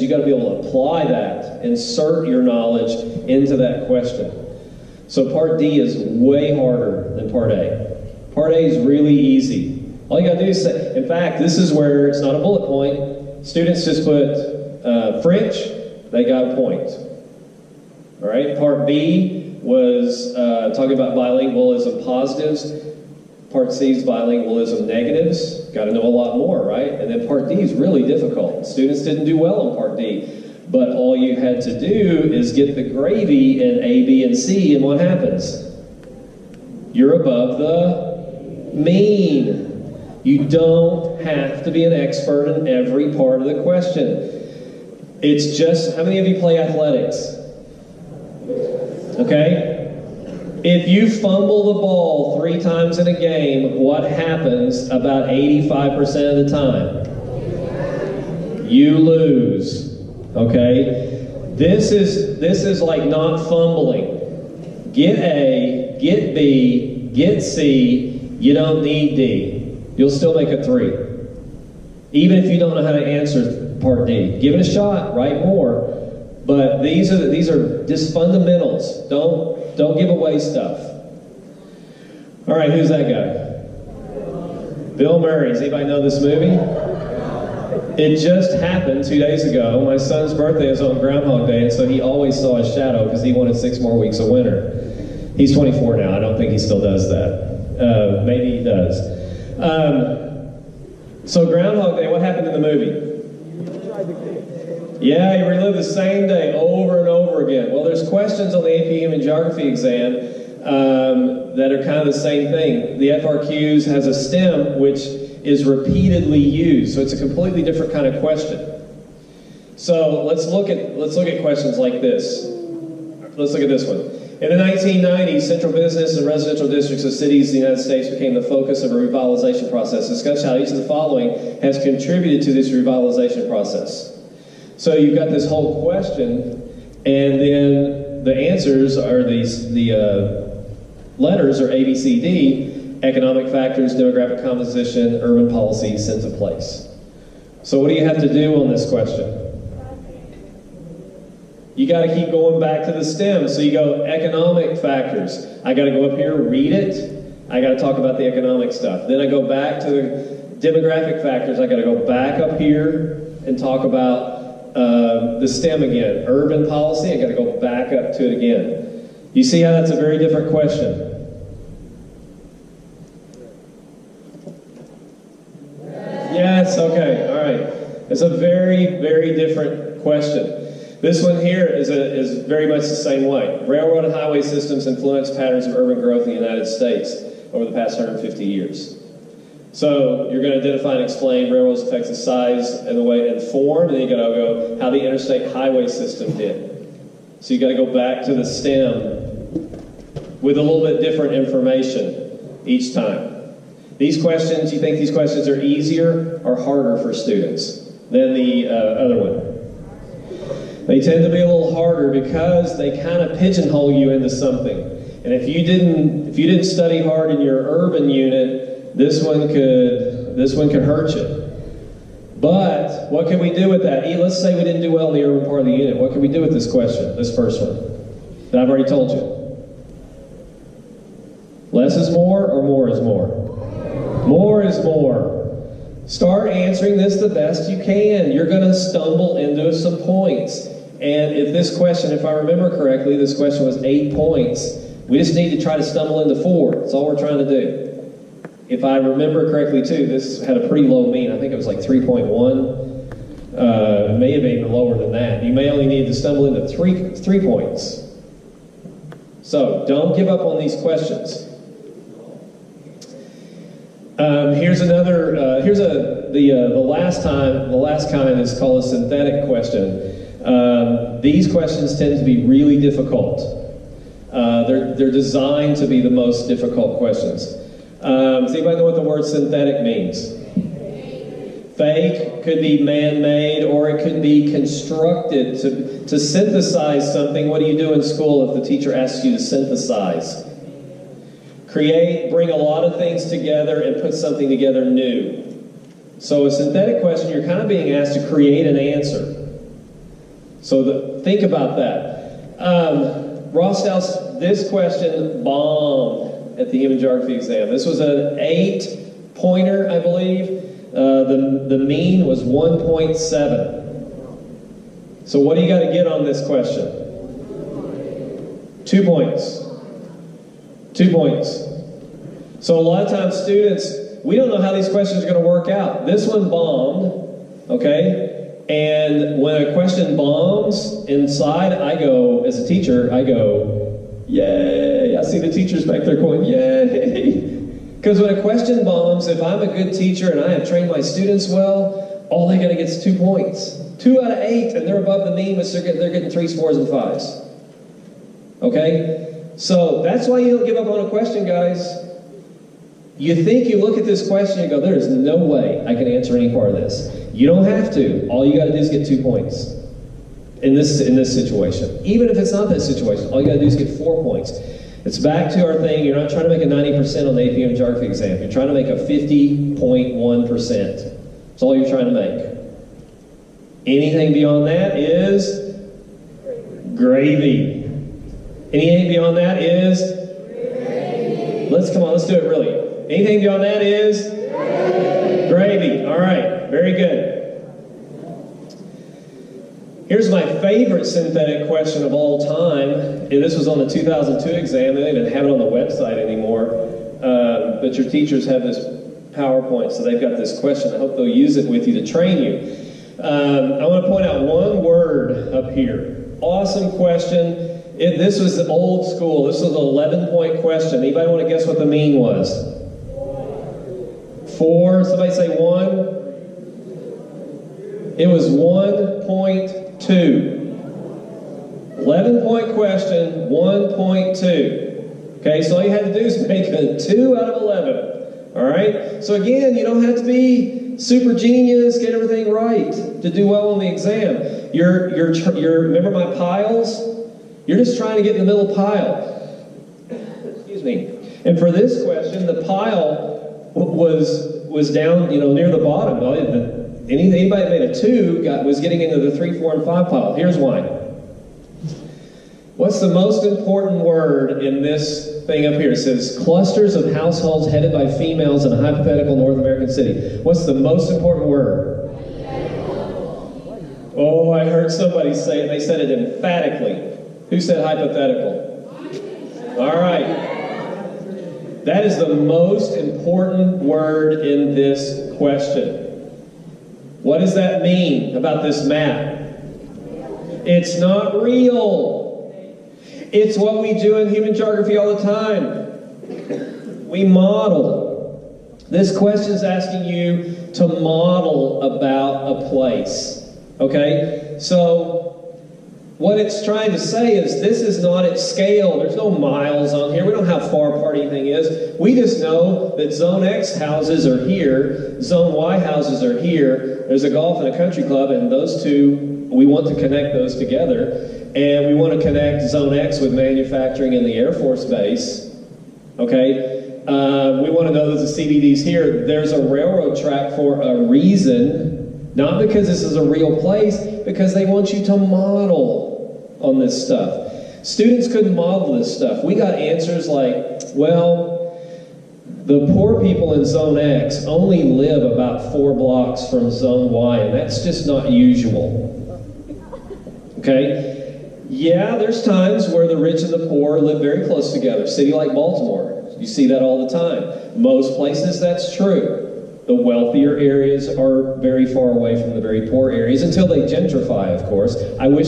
you got to be able to apply that, insert your knowledge into that question. So part D is way harder than part A. Part A is really easy. All you got to do is say, in fact, this is where it's not a bullet point. Students just put French, they got a point. All right, part B was talking about bilingualism positives. Part C is bilingualism negatives. Got to know a lot more, right? And then part D is really difficult. Students didn't do well in part D. But all you had to do is get the gravy in A, B, and C, and what happens? You're above the mean. You don't have to be an expert in every part of the question. It's just, how many of you play athletics? Okay? If you fumble the ball 3 times in a game, what happens about 85% of the time? You lose. Okay? This is like not fumbling. Get A, get B, get C, you don't need D. You'll still make a 3. Even if you don't know how to answer part D. Give it a shot, write more. But these are just fundamentals. Don't give away stuff. All right, who's that guy? Bill Murray. Does anybody know this movie? It just happened 2 days ago. My son's birthday is on Groundhog Day, and so he always saw his shadow because he wanted 6 more weeks of winter. He's 24 now. I don't think he still does that. Maybe he does. So Groundhog Day, what happened in the movie? Yeah, you relive the same day over and over again. Well, there's questions on the AP Human Geography exam that are kind of the same thing. The FRQs has a stem which is repeatedly used, so it's a completely different kind of question. So let's look at questions like this. Let's look at this one. In the 1990s, central business and residential districts of cities in the United States became the focus of a revitalization process. Discuss how each of the following has contributed to this revitalization process. So you've got this whole question, and then the answers are the letters are A, B, C, D, economic factors, demographic composition, urban policy, sense of place. So what do you have to do on this question? You got to keep going back to the stem. So you go economic factors. I got to go up here, read it. I got to talk about the economic stuff. Then I go back to the demographic factors. I got to go back up here and talk about the stem again. Urban policy, I got to go back up to it again. You see how that's a very different question? Yes, okay, all right. It's a very, very different question. This one here is very much the same way. Railroad and highway systems influence patterns of urban growth in the United States over the past 150 years. So you're going to identify and explain railroads affect the size and the way and form, and then you got to go how the interstate highway system did. So you got to go back to the stem with a little bit different information each time. These questions, you think these questions are easier or harder for students than the other one? They tend to be a little harder because they kind of pigeonhole you into something. And if you didn't study hard in your urban unit, this one could hurt you. But what can we do with that? Let's say we didn't do well in the urban part of the unit. What can we do with this question, this first one, that I've already told you? Less is more or more is more? More is more. Start answering this the best you can. You're going to stumble into some points. And if this question, if I remember correctly, this question was 8 points. We just need to try to stumble into 4. That's all we're trying to do. If I remember correctly too, this had a pretty low mean. I think it was like 3.1. It may have been even lower than that. You may only need to stumble into 3 points. So don't give up on these questions. Here's another. The last kind is called a synthetic question. These questions tend to be really difficult. They're designed to be the most difficult questions. Does anybody know what the word synthetic means? Fake could be man-made, or it could be constructed to synthesize something. What do you do in school if the teacher asks you to synthesize? Create, bring a lot of things together and put something together new. So a synthetic question, you're kind of being asked to create an answer. So think about that. Ross House, this question bombed at the human geography exam. This was an 8-pointer, I believe. The mean was 1.7. So what do you got to get on this question? 2 points. 2 points. So a lot of times students, we don't know how these questions are going to work out. This one bombed, okay? And when a question bombs inside, I go, as a teacher, I go, yay! I see the teachers back there going, yay! Because when a question bombs, if I'm a good teacher and I have trained my students well, all they got to get is 2 points. 2 out of 8, and they're above the mean, but they're getting 3s, 4s, and 5s. Okay? So that's why you don't give up on a question, guys. You think you look at this question and go, there is no way I can answer any part of this. You don't have to. All you got to do is get 2 points in this situation. Even if it's not that situation, all you got to do is get 4 points. It's back to our thing. You're not trying to make a 90% on the AP Human Geography exam. You're trying to make a 50.1%. That's all you're trying to make. Anything beyond that is gravy. Anything beyond that is gravy. Let's do it really. Anything beyond that is gravy. All right, very good. Here's my favorite synthetic question of all time. And this was on the 2002 exam. They don't even have it on the website anymore. But your teachers have this PowerPoint, so they've got this question. I hope they'll use it with you to train you. I want to point out one word up here. Awesome question. This was old school. This was an 11-point question. Anybody want to guess what the mean was? 4. Somebody say 1. It was 1.2. 11-point question, 1.2. Okay, so all you had to do is make a 2 out of 11. All right? So again, you don't have to be super genius, get everything right to do well on the exam. Remember my piles? You're just trying to get in the middle pile. Excuse me. And for this question, the pile was down, near the bottom. Anybody that made a 2 was getting into the 3, 4, and 5 pile. Here's why. What's the most important word in this thing up here? It says clusters of households headed by females in a hypothetical North American city. What's the most important word? Oh, I heard somebody say it. They said it emphatically. Who said hypothetical? All right. That is the most important word in this question. What does that mean about this map? It's not real. It's what we do in human geography all the time. We model. This question is asking you to model about a place. Okay? So, what it's trying to say is this is not at scale. There's no miles on here. We don't know how far apart anything is. We just know that Zone X houses are here. Zone Y houses are here. There's a golf and a country club, and those two, we want to connect those together. And we want to connect Zone X with manufacturing in the Air Force Base. Okay? We want to know that the CBD's here. There's a railroad track for a reason. Not because this is a real place, because they want you to model on this stuff. Students couldn't model this stuff. We got answers like, well, the poor people in Zone X only live about 4 blocks from Zone Y, and that's just not usual. Okay? Yeah, there's times where the rich and the poor live very close together. A city like Baltimore, you see that all the time. Most places that's true. The wealthier areas are very far away from the very poor areas until they gentrify, of course. I wish